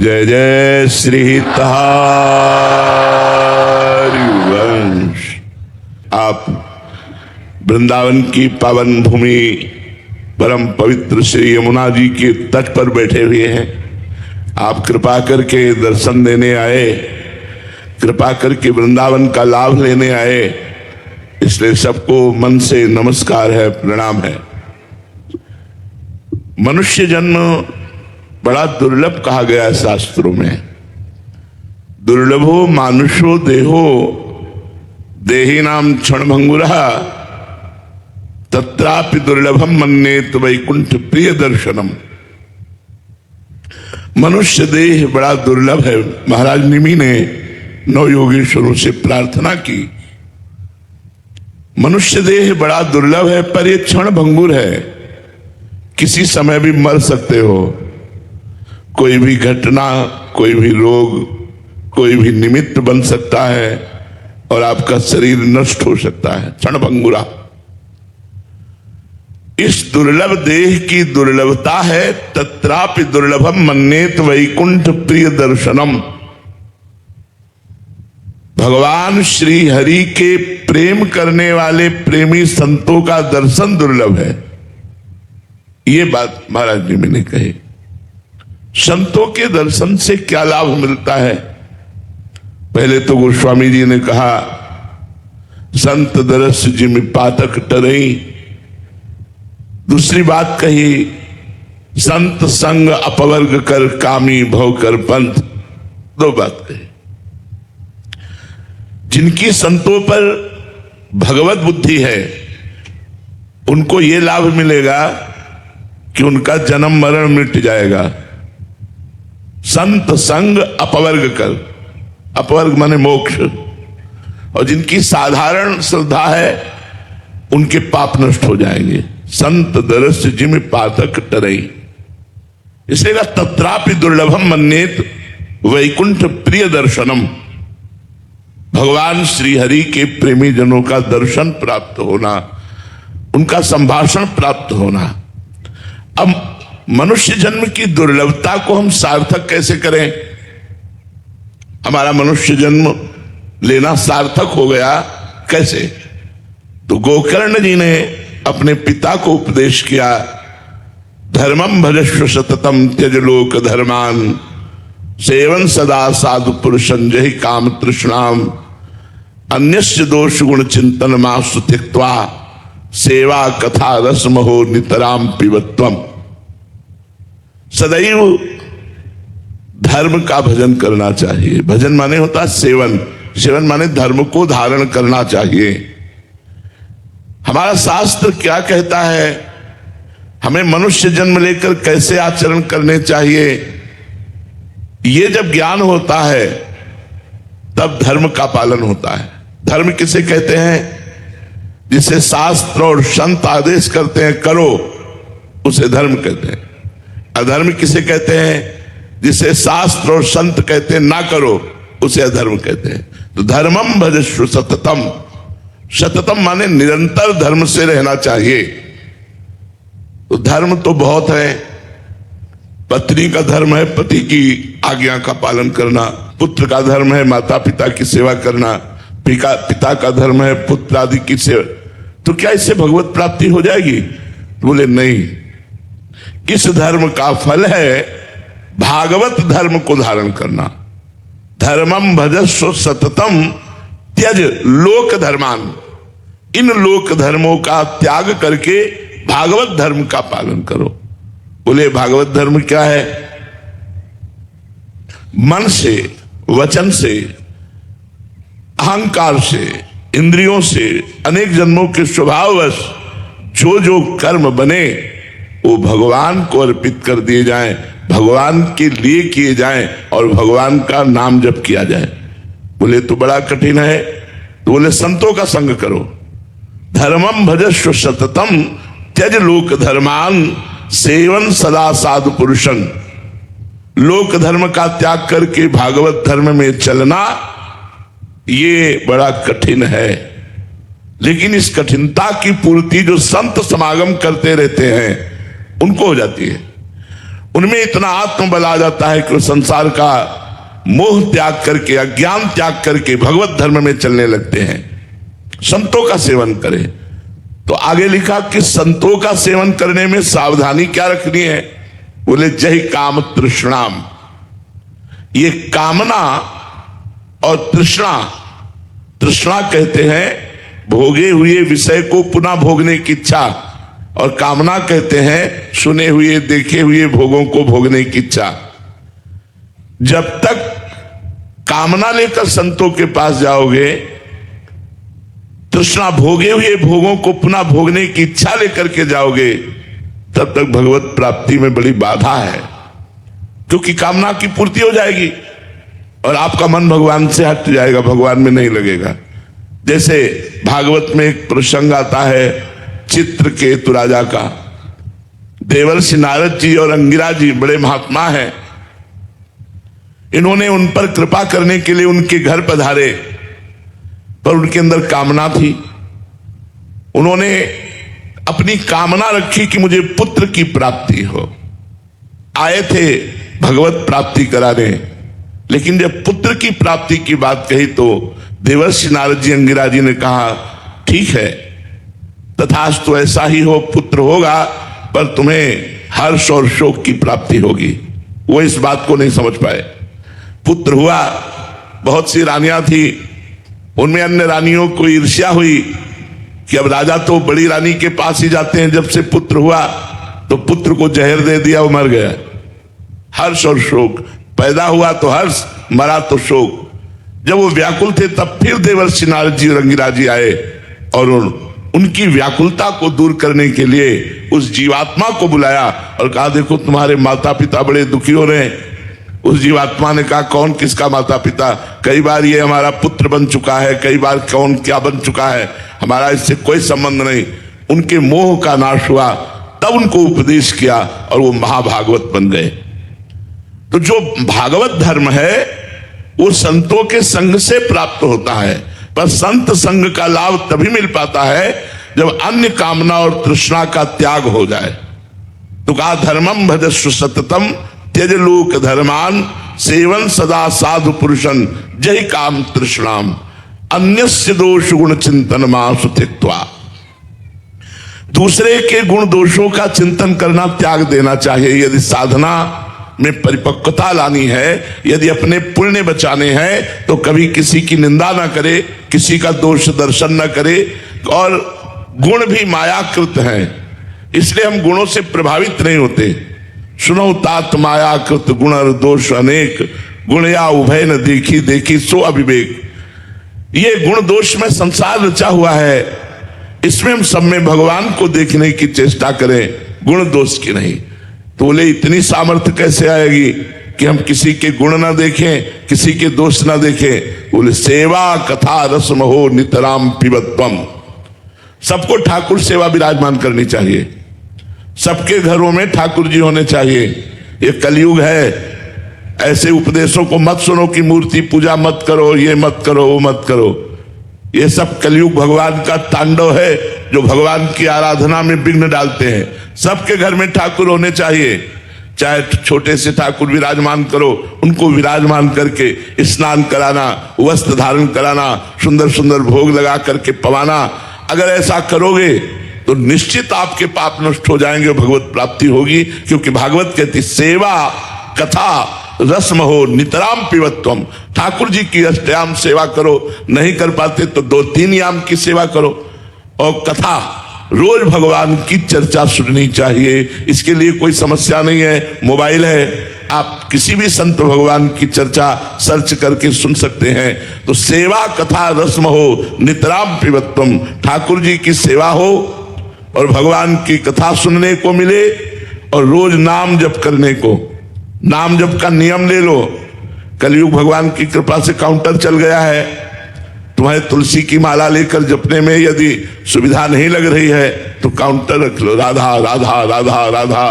जय जय श्री हरिवंश। आप वृंदावन की पावन भूमि परम पवित्र श्री यमुना जी के तट पर बैठे हुए हैं। आप कृपा करके दर्शन देने आए, कृपा करके वृंदावन का लाभ लेने आए, इसलिए सबको मन से नमस्कार है, प्रणाम है। मनुष्य जन्म बड़ा दुर्लभ कहा गया है शास्त्रों में। दुर्लभो मानुषो देहो देही नाम क्षणभंगुरः तत्रापि दुर्लभम मन्येत वैकुंठ प्रिय दर्शनम। मनुष्य देह बड़ा दुर्लभ है। महाराज निमि ने नौ योगेश्वरों से प्रार्थना की, मनुष्य देह बड़ा दुर्लभ है, पर यह क्षण भंगुर है, किसी समय भी मर सकते हो। कोई भी घटना, कोई भी रोग, कोई भी निमित्त बन सकता है और आपका शरीर नष्ट हो सकता है। क्षण भंगुरा। इस दुर्लभ देह की दुर्लभता है। तत्रापि दुर्लभम मन्येत वैकुंठ प्रिय दर्शनम। भगवान श्री हरि के प्रेम करने वाले प्रेमी संतों का दर्शन दुर्लभ है। ये बात महाराज जी मैंने कही। संतों के दर्शन से क्या लाभ मिलता है? पहले तो गोस्वामी जी ने कहा, संत दरस जिम पातक टरई। दूसरी बात कही, संत संग अपवर्ग कर कामी भव कर पंथ। दो बात कही। जिनकी संतों पर भगवत बुद्धि है उनको यह लाभ मिलेगा कि उनका जन्म मरण मिट जाएगा। संत संग अपवर्ग कर, अपवर्ग माने मोक्ष। और जिनकी साधारण श्रद्धा है उनके पाप नष्ट हो जाएंगे। संत दरस जिम पातक टरई। इसलिए तत्रापि दुर्लभम मन्येत वैकुंठ प्रिय दर्शनम। भगवान श्री हरि के प्रेमी जनों का दर्शन प्राप्त होना, उनका संभाषण प्राप्त होना। अब मनुष्य जन्म की दुर्लभता को हम सार्थक कैसे करें? हमारा मनुष्य जन्म लेना सार्थक हो गया कैसे? तो गोकर्ण जी ने अपने पिता को उपदेश किया, धर्मम भजस्व सततम त्यज लोक धर्मान सेवन सदा साधु पुरुषं जहि काम तृष्णाम अन्यस्य दोष गुण चिंतन मासु त्यक्त्वा सेवा कथा रसमहो नितराम पिबत्वम। सदैव धर्म का भजन करना चाहिए। भजन माने होता सेवन, सेवन माने धर्म को धारण करना चाहिए। हमारा शास्त्र क्या कहता है, हमें मनुष्य जन्म लेकर कैसे आचरण करने चाहिए, ये जब ज्ञान होता है तब धर्म का पालन होता है। धर्म किसे कहते हैं? जिसे शास्त्र और संत आदेश करते हैं करो, उसे धर्म कहते हैं। अधर्म किसे कहते हैं? जिसे शास्त्र और संत कहते हैं ना करो, उसे अधर्म कहते हैं। तो धर्मम भजस्व सततम। सततम माने निरंतर धर्म से रहना चाहिए। तो धर्म तो बहुत है। पत्नी का धर्म है पति की आज्ञा का पालन करना, पुत्र का धर्म है माता पिता की सेवा करना, पिता का धर्म है पुत्र आदि की सेवा। तो क्या इससे भगवत प्राप्ति हो जाएगी? तो बोले नहीं। इस धर्म का फल है भागवत धर्म को धारण करना। धर्मम भजस्व सततम त्यज लोक धर्मान। इन लोक धर्मों का त्याग करके भागवत धर्म का पालन करो। बोले भागवत धर्म क्या है? मन से, वचन से, अहंकार से, इंद्रियों से, अनेक जन्मों के स्वभाववश जो जो कर्म बने वो भगवान को अर्पित कर दिए जाएं, भगवान के लिए किए जाएं और भगवान का नाम जप किया जाए। बोले तो बड़ा कठिन है। तो बोले संतों का संग करो। धर्मम भजस्व सततम त्यज लोक धर्मान सेवन सदा साधु पुरुषं। लोक धर्म का त्याग करके भागवत धर्म में चलना ये बड़ा कठिन है। लेकिन इस कठिनता की पूर्ति जो संत समागम करते रहते हैं उनको हो जाती है। उनमें इतना आत्मबल आ जाता है कि वो संसार का मोह त्याग करके, अज्ञान त्याग करके भगवत धर्म में चलने लगते हैं। संतों का सेवन करें। तो आगे लिखा कि संतों का सेवन करने में सावधानी क्या रखनी है? बोले जय काम तृष्णाम। ये कामना और तृष्णा, तृष्णा कहते हैं भोगे हुए विषय को पुनः भोगने की इच्छा, और कामना कहते हैं सुने हुए देखे हुए भोगों को भोगने की इच्छा। जब तक कामना लेकर संतों के पास जाओगे, तृष्णा भोगे हुए भोगों को पुनः भोगने की इच्छा लेकर के जाओगे, तब तक भगवत प्राप्ति में बड़ी बाधा है, क्योंकि कामना की पूर्ति हो जाएगी और आपका मन भगवान से हट जाएगा, भगवान में नहीं लगेगा। जैसे भागवत में एक प्रसंग आता है चित्रकेतु राजा का। देवर्षि नारद जी और अंगिरा जी बड़े महात्मा हैं। इन्होंने उन पर कृपा करने के लिए उनके घर पधारे, पर उनके अंदर कामना थी। उन्होंने अपनी कामना रखी कि मुझे पुत्र की प्राप्ति हो। आए थे भगवत प्राप्ति कराने, लेकिन जब पुत्र की प्राप्ति की बात कही तो देवर्षि नारद जी अंगिरा जी ने कहा ठीक है, तथास्तु ऐसा ही हो, पुत्र होगा, पर तुम्हें हर्ष और शोक की प्राप्ति होगी। वो इस बात को नहीं समझ पाए। पुत्र हुआ, बहुत सी रानियां थी, उनमें अन्य रानियों को ईर्ष्या हुई कि अब राजा तो बड़ी रानी के पास ही जाते हैं। जब से पुत्र हुआ तो पुत्र को जहर दे दिया, वो मर गया। हर्ष और शोक, पैदा हुआ तो हर्ष, मरा तो शोक। जब वो व्याकुल थे तब फिर देवर्षि नारद जी और अंगिरा जी आए और उनकी व्याकुलता को दूर करने के लिए उस जीवात्मा को बुलाया और कहा देखो तुम्हारे माता पिता बड़े दुखी हो रहे हैं। उस जीवात्मा ने कहा कौन किसका माता पिता? कई बार ये हमारा पुत्र बन चुका है, कई बार कौन क्या बन चुका है, हमारा इससे कोई संबंध नहीं। उनके मोह का नाश हुआ, तब उनको उपदेश किया और वो महाभागवत बन गए। तो जो भागवत धर्म है वो संतों के संग से प्राप्त होता है, पर संत संग का लाभ तभी मिल पाता है जब अन्य कामना और तृष्णा का त्याग हो जाए। तो कहा धर्मम भजस्व सततम त्यज लोक धर्मान सेवन सदा साधु पुरुषन जय काम तृष्णाम अन्यस्य दोष गुण चिंतन मासु त्यक्त्वा। दूसरे के गुण दोषों का चिंतन करना त्याग देना चाहिए। यदि साधना में परिपक्वता लानी है, यदि अपने पुण्य बचाने हैं, तो कभी किसी की निंदा ना करे, किसी का दोष दर्शन ना करे। और गुण भी मायाकृत हैं, इसलिए हम गुणों से प्रभावित नहीं होते। सुनो तात मायाकृत गुण दोष अनेक, गुण या उभय न देखी देखी सो अविवेक। ये गुण दोष में संसार रचा हुआ है, इसमें हम सब में भगवान को देखने की चेष्टा करें, गुण दोष की नहीं। तो बोले इतनी सामर्थ्य कैसे आएगी कि हम किसी के गुण ना देखें, किसी के दोष ना देखें? बोले सेवा कथा रसम हो नितराम पिबत्वम। सबको ठाकुर सेवा विराजमान करनी चाहिए, सबके घरों में ठाकुर जी होने चाहिए। ये कलयुग है, ऐसे उपदेशों को मत सुनो कि मूर्ति पूजा मत करो, ये मत करो, वो मत करो। ये सब कलयुग भगवान का तांडव है जो भगवान की आराधना में विघ्न डालते हैं। सबके घर में ठाकुर होने चाहिए, चाहे छोटे से ठाकुर विराजमान करो, उनको विराजमान करके स्नान कराना, वस्त्र धारण कराना, सुंदर सुंदर भोग लगा करके पवाना। अगर ऐसा करोगे तो निश्चित आपके पाप नष्ट हो जाएंगे, भगवत प्राप्ति होगी। क्योंकि भागवत कहती सेवा कथा रसम हो नितराम पिबत्वम। ठाकुर जी की अष्टयाम सेवा करो, नहीं कर पाते तो 2-3 याम की सेवा करो। और कथा रोज भगवान की चर्चा सुननी चाहिए, इसके लिए कोई समस्या नहीं है। मोबाइल है, आप किसी भी संत भगवान की चर्चा सर्च करके सुन सकते हैं। तो सेवा कथा रसम हो नितराम पिबत्वम, ठाकुर जी की सेवा हो और भगवान की कथा सुनने को मिले और रोज नाम जप करने को। नाम जप का नियम ले लो। कलयुग भगवान की कृपा से काउंटर चल गया है। तुम्हें तुलसी की माला लेकर जपने में यदि सुविधा नहीं लग रही है तो काउंटर रख लो, राधा राधा राधा राधा।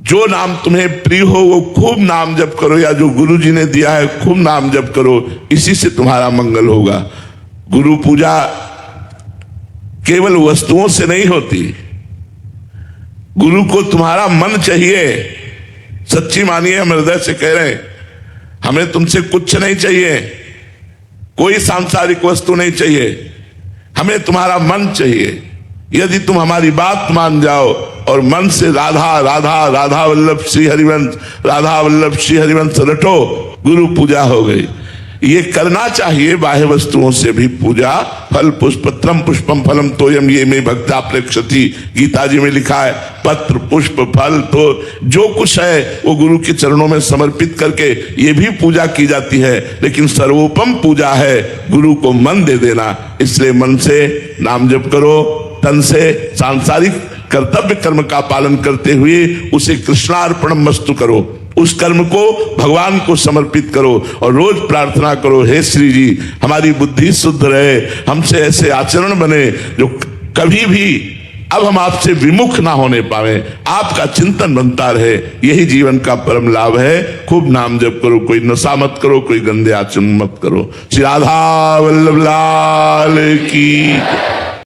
जो नाम तुम्हें प्रिय हो वो खूब नाम जप करो, या जो गुरु जी ने दिया है खूब नाम जप करो, इसी से तुम्हारा मंगल होगा। गुरु पूजा केवल वस्तुओं से नहीं होती, गुरु को तुम्हारा मन चाहिए। सच्ची मानिए, हम हृदय से कह रहे हैं, हमें तुमसे कुछ नहीं चाहिए, कोई सांसारिक वस्तु नहीं चाहिए, हमें तुम्हारा मन चाहिए। यदि तुम हमारी बात मान जाओ और मन से राधा राधा राधा वल्लभ श्री हरिवंश, राधा वल्लभ श्री हरिवंश रटो, गुरु पूजा हो गई। ये करना चाहिए, बाह्य वस्तुओं से भी पूजा। फल पुष्पत्रम पुष्पम फलम तोयम ये में भक्ता प्रेक्षति, गीता जी में लिखा है। पत्र पुष्प फल तो जो कुछ है वो गुरु के चरणों में समर्पित करके ये भी पूजा की जाती है, लेकिन सर्वोपम पूजा है गुरु को मन दे देना। इसलिए मन से नाम जप करो, तन से सांसारिक कर्तव्य कर्म का पालन करते हुए उसे कृष्णार्पणम मस्तु करो, उस कर्म को भगवान को समर्पित करो और रोज प्रार्थना करो, हे श्री जी हमारी बुद्धि शुद्ध रहे, हमसे ऐसे आचरण बने जो कभी भी अब हम आपसे विमुख ना होने पावे, आपका चिंतन बनता रहे। यही जीवन का परम लाभ है। खूब नाम जप करो, कोई नशा मत करो, कोई गंदे आचरण मत करो। श्री राधा वल्लभ लाल की।